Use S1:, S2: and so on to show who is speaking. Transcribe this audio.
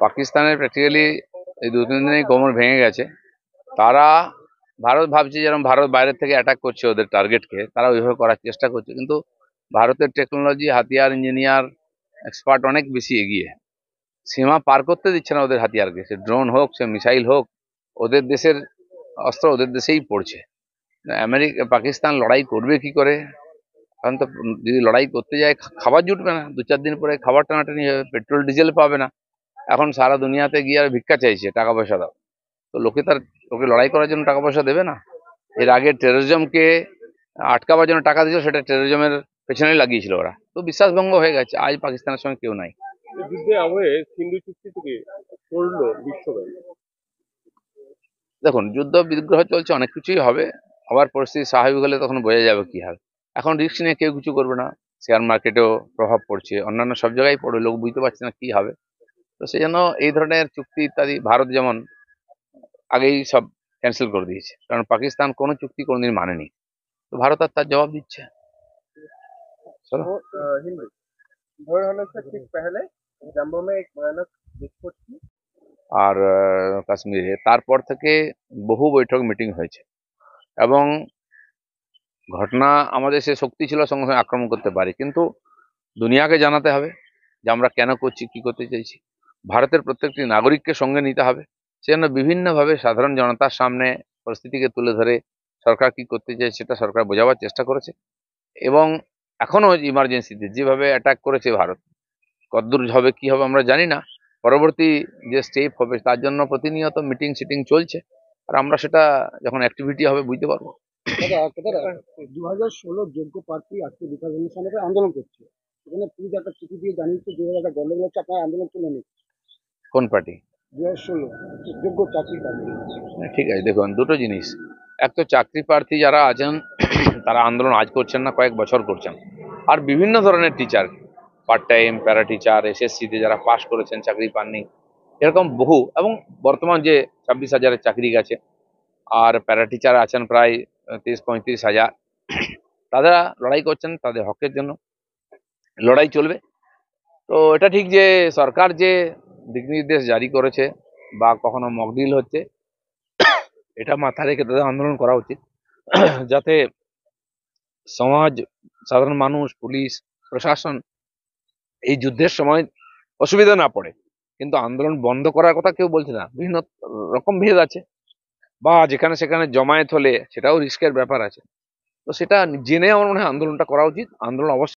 S1: পাকিস্তানের প্র্যাকটিক্যালি এই 2-3 দিনেই কোমর ভেঙে গেছে। তারা ভারত ভাবছে যেরকম ভারত বাইরের থেকে অ্যাটাক করছে ওদের টার্গেটকে, তারা ওইভাবে করার চেষ্টা করছে, কিন্তু ভারতের টেকনোলজি, হাতিয়ার, ইঞ্জিনিয়ার, এক্সপার্ট অনেক বেশি এগিয়ে। সীমা পার করতে দিচ্ছে না ওদের হাতিয়ারকে, সে ড্রোন হোক, সে মিসাইল হোক, ওদের দেশের অস্ত্র ওদের দেশেই পড়ছে। পাকিস্তান লড়াই করবে কি করে? কারণ তো যদি লড়াই করতে যায় খাবার জুটবে না, 2-4 দিন পরে খাবার টানাটানি হবে, পেট্রোল ডিজেল পাবে না। এখন সারা দুনিয়াতে গিয়ে আর ভিক্ষা চাইছে, টাকা পয়সা দাও। তো লোকে তার লোকে লড়াই করার জন্য টাকা পয়সা দেবে না। এর আগে টেরোরিজমকে আটকাবার জন্য টাকা দিয়েছিল, সেটা টেরোরিজমের পেছনেই লাগিয়েছিল ওরা। তো বিশ্বাসভঙ্গ হয়ে গেছে, আজ পাকিস্তানের সঙ্গে কেউ নাই।
S2: যুদ্ধে আবহে সিন্ধু চুক্তি থেকে সরলো বিশ্বব্যাংক।
S1: দেখুন, যুদ্ধ বিগ্রহ চলছে, অনেক কিছুই হবে। আবার পরিস্থিতি স্বাভাবিক হলে তখন বোঝা যাবে কি হবে। এখন রিস্ক নিয়ে কেউ কিছু করবে না। শেয়ার মার্কেটেও প্রভাব পড়ছে, অন্যান্য সব জায়গায় পড়বে, লোক বুঝতে পারছে না কি হবে। তো সেই জন্য এই ধরনের চুক্তি ইত্যাদি ভারত যেমন আগেই সব ক্যান্সেল করে দিয়েছে, কারণ পাকিস্তান কোনো চুক্তি কোনোদিন মানেনি। তো ভারত আর তার জবাব দিচ্ছে। চলো।
S2: हिंदी भोर होने से ठीक पहले जम्मू में एक भयानक विस्फोट की।
S1: আর কাশ্মীরে তারপর থেকে বহু বৈঠক মিটিং হয়েছে, এবং ঘটনা আমাদের সে শক্তি ছিল সঙ্গে সঙ্গে আক্রমণ করতে পারি, কিন্তু দুনিয়াকে জানাতে হবে যে আমরা কেন করছি, কি করতে চাইছি। ভারতের প্রত্যেকটি নাগরিককে সঙ্গে নিতে হবে। সেজন্য বিভিন্নভাবে সাধারণ জনতার সামনে পরিস্থিতিকে তুলে ধরে সরকার কি করতে চায় সেটা সরকার বোঝাবার চেষ্টা করেছে। এবং এখনো ইমার্জেন্সিতে যেভাবে অ্যাটাক করেছে ভারত, কতদূর হবে কি হবে আমরা জানি না। পরবর্তী যে স্টেপ হবে তার জন্য প্রতিনিয়ত মিটিং সিটিং চলছে, আর আমরা সেটা যখন অ্যাক্টিভিটি হবে বুঝতে পারবো।
S2: 2016 যোগ্য প্রার্থী আজকে বিকাশ অনুষ্ঠানে আন্দোলন করছে, সেখানে পুলিশ একটা চিঠি দিয়ে জানিয়েছে যে একটা গন্ডগোল হচ্ছে, আপনার আন্দোলন তুলে নিন।
S1: কোন পার্টি?
S2: 2016 যোগ্য চাকরি প্রার্থী।
S1: ঠিক আছে, দেখুন দুটো জিনিস। এক তো চাকরি প্রার্থী যারা আছেন তারা আন্দোলন আজ করছেন না, কয়েক বছর করছেন। আর বিভিন্ন ধরনের teacher, part time, para teacher, এসএসসিতে যারা পাশ করেছেন চাকরি পাননি, এরকম বহু, এবং বর্তমান যে 26,000-এর চাকরি গেছে, আর প্যারা টিচার আছেন প্রায় 30-35,000। তারা লড়াই করছেন তাদের হকের জন্য, লড়াই চলবে। তো এটা ঠিক যে সরকার যে দিক নির্দেশ জারি করেছে বা কখনো মকডিল হচ্ছে, এটা মাথায় রেখে তাদের আন্দোলন করা উচিত, যাতে সমাজ, সাধারণ মানুষ, পুলিশ, প্রশাসন এই যুদ্ধের সময় অসুবিধা না পড়ে। কিন্তু আন্দোলন বন্ধ করার কথা কেউ বলছে না, বিভিন্ন রকম ভেদ আছে, বা যেখানে সেখানে জমায়েত হলে সেটাও রিস্কের ব্যাপার আছে। তো সেটা জেনে আমার মনে হয় আন্দোলনটা করা উচিত। আন্দোলন অবশ্যই